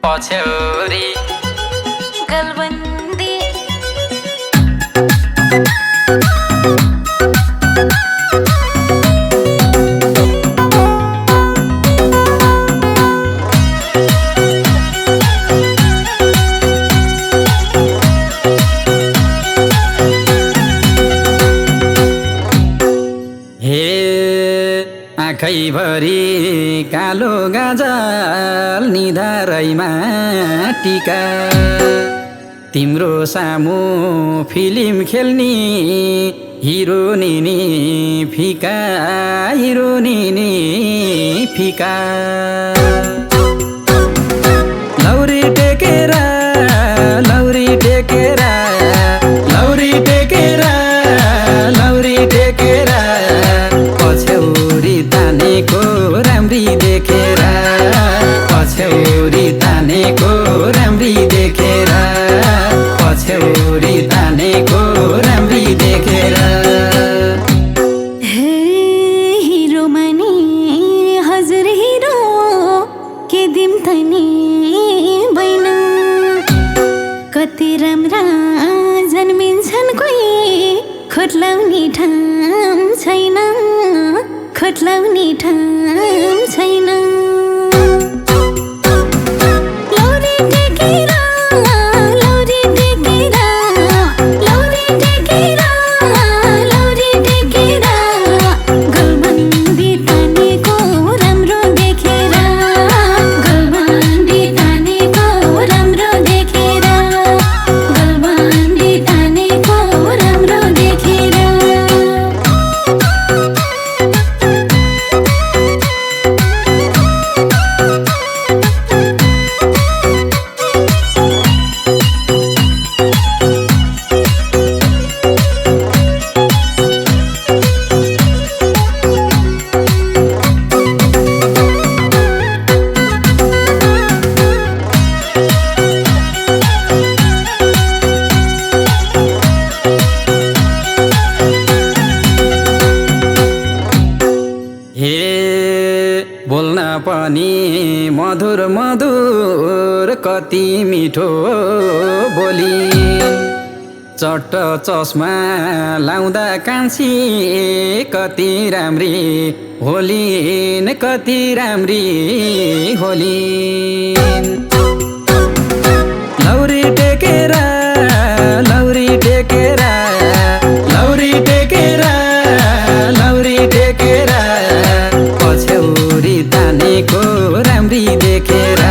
पछ्यौरी गलबन्दी आँखैभरि कालो गाजल निधारैमा टीका तिम्रो सामु फिल्म खेल्ने हिरो निनी फिका हिरो निनी फिका लौरी टेकेरा लौरी टेकेरा लौरी टेकेरा लौरी टेकेरा पछ्यौरी तानेको राम्री देखेर पछ्यौरी तानेको राम्री देखेर पछ्यौरी तानेको राम्री देखेर हिरो माने हजुर हिरो के दिम तनी बैन कति राम्रा जन्मिन्छन् कोही खोट्लाउने ठाम छैन खोट्लाउने ठाम छैन लौरी टेकेरा लौरी टेकेरा लौरी टेकेरा लौरी टेकेरा गलबन्दी तानेको राम्रो देखेर गलबन्दी तानेको राम्रो देखेर गलबन्दी तानेको राम्रो देखेर बोल्न पनि मधुर मधुर कति मिठो बोली चट्ट चस्मा लाउँदा कान्छी कति राम्री होलिन् कति राम्री होलिन् लौरी टेकेरा लौरी टेकेरा लौरी टेकेरा लौरी टेकेरा पछ्यौरी तानेको राम्री देखेर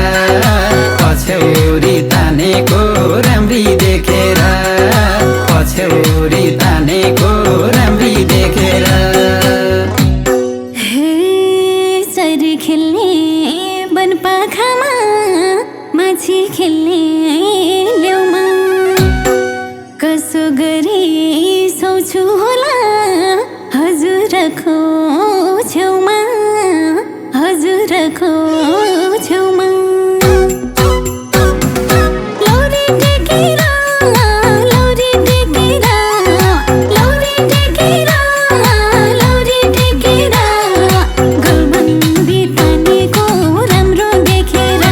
पछ्यौरी तानेको राम्री देखेर पछ्यौरी तानेको राम्री देखेर सरी खेल्ने बनपाखामा माछी खेल्ने ल्याउमा कसो गरी सोच्छु होला हजुरको छेउमा हजुरको छेउमा लौरी टेकेरा लौरी टेकेरा लौरी टेकेरा लौरी टेकेरा गलबन्दी तानेको राम्रो देखेर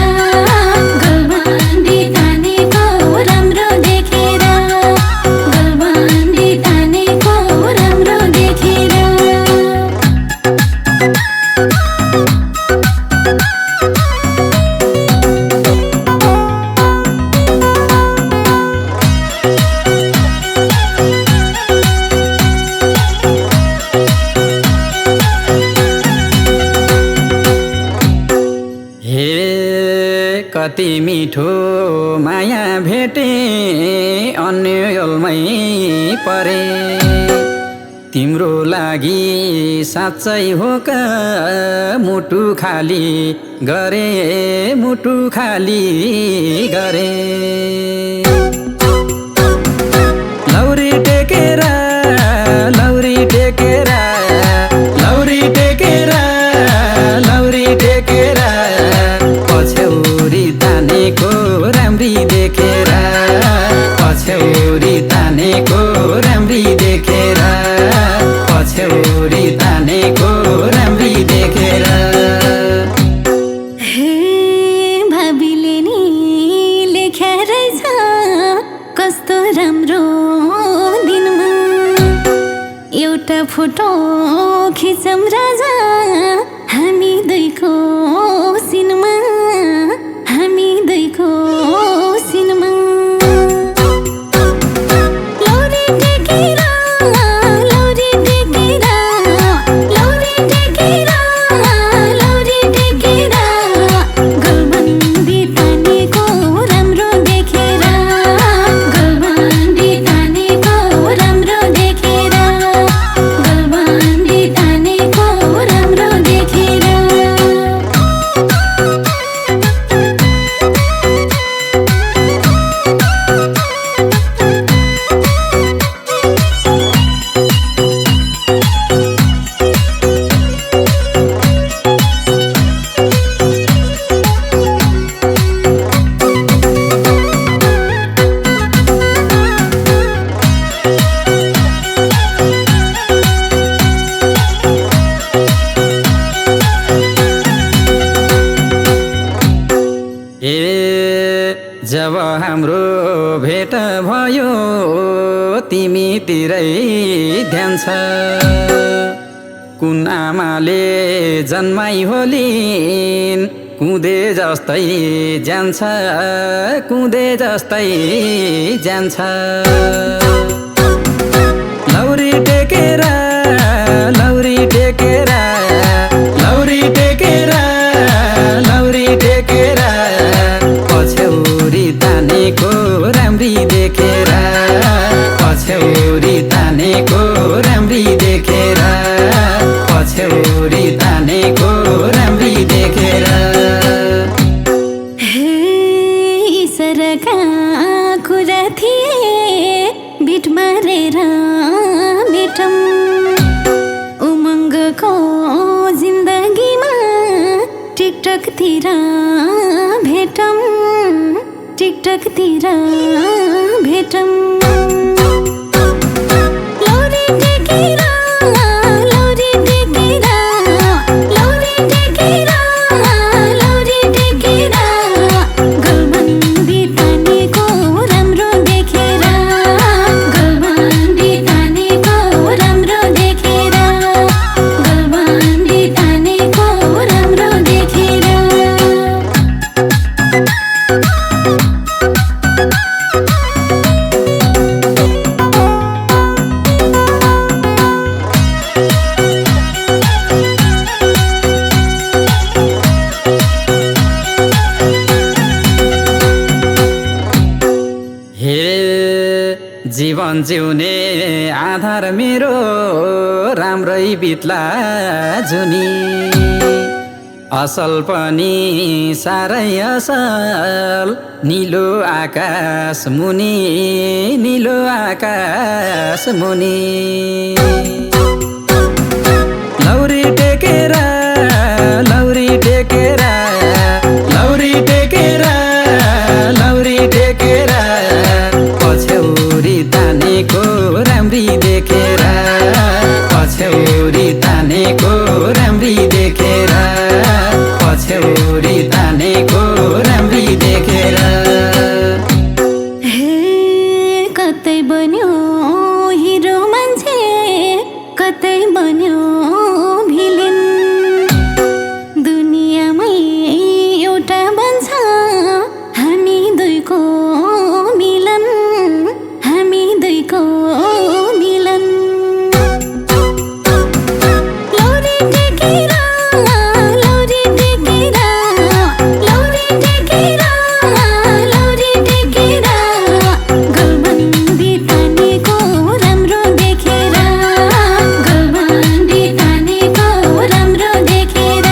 गलबन्दी तानेको राम्रो देखेर गलबन्दी तानेको राम्रो देखेर कति मिठो माया भेटे अन्यलमै परे तिम्रो लागि साँच्चै हो का मुटु खाली गरे मुटु खाली गरे लौरी टेकेरा लौरी टेकेरा लौरी टेकेरा लौरी टेकेरा पछ्यौरी तानेको राम्री देखेर पछ्यौरी तानेको राम्री देखेर पछ्यौरी तानेको राम्री देखेर तिरै ध्यान छ कुन आमाले जन्माई होलिन् कुँदे जस्तै जान्छ कुँदे जस्तै जान्छ लौरी टेकेर लौरी टेकेर लौरी टेकेर लौरी टेकेर पछ्यौरी तानेको राम्री देखेर पछ्यौरी तानेको राम्री देखेर पछ्यौरी तानेको राम्री देखेर ईश्वरका कुरा थिए बिट मारेर मेटम उमङ्गको जिन्दगीमा टिकटकतिर भेटम टिकटकतिर भेटम लौरी टेकेर लौरी टेकेर लौरी टेकेर लौरी टेकेर गलबन्दी तानेको राम्रो देखेर गलबन्दी तानेको राम्रो देखेर गलबन्दी तानेको राम्रो देखेर जीवन जिउने आधार मेरो राम्रै बित्ला जुनी असल पनि साह्रै असल नीलो आकाश मुनि नीलो आकाश मुनि लौरी टेकेर लौरी टेकेर लौरी टेकेर लौरी टेकेर पछ्यौरी तानेको राम्री देखेर पछ्यौरी तानेको राम्री देखेर पछ्यौरी तानेको राम्री देखेर कतै बन्यो हिरो मान्छे कतै बन्यो भिलेन दुनियाँमै एउटा बन्छ हामी दुईको मिलन हामी दुईको मिलन लौरी टेकेर लौरी टेकेर लौरी टेकेर लौरी टेकेर गलबन्दी तानेको राम्रो देखेर गलबन्दी तानेको राम्रो देखेर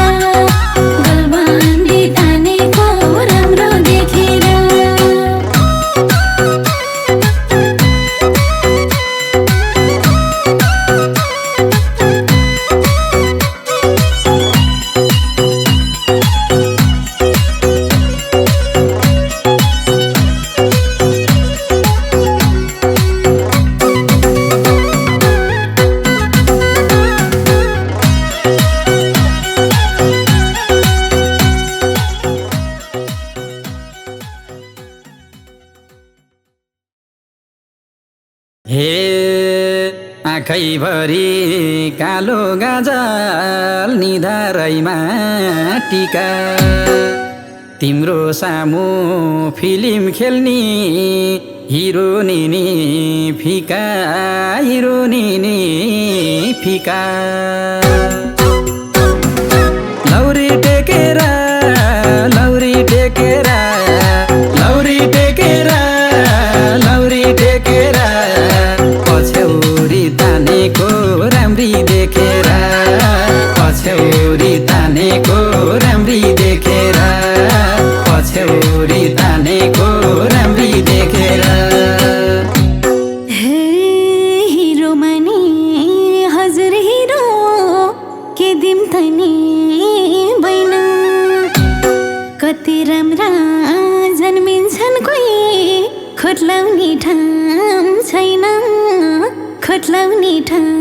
गलबन्दी तानेको राम्रो देखेर हे आँखैभरि कालो गाजल निधारैमा टीका तिम्रो सामु फिल्म खेल्ने हिरो निनी फिका हिरो निनी फिका लौरी टेकेर लौरी टेकेर लौरी टेकेर लौरी टेकेर पछ्यौरी तानेको राम्री देखेर पछ्यौरी तानेको राम्री देखेर पछ्यौरी तानेको राम्री देखेर हिरो माने हजुर हिरो के दिम तनी बैन कति राम्रा जन्मिन्छन् कोही खोट्लाउने ठाउँ छैन खोट्लाउने ठाउँ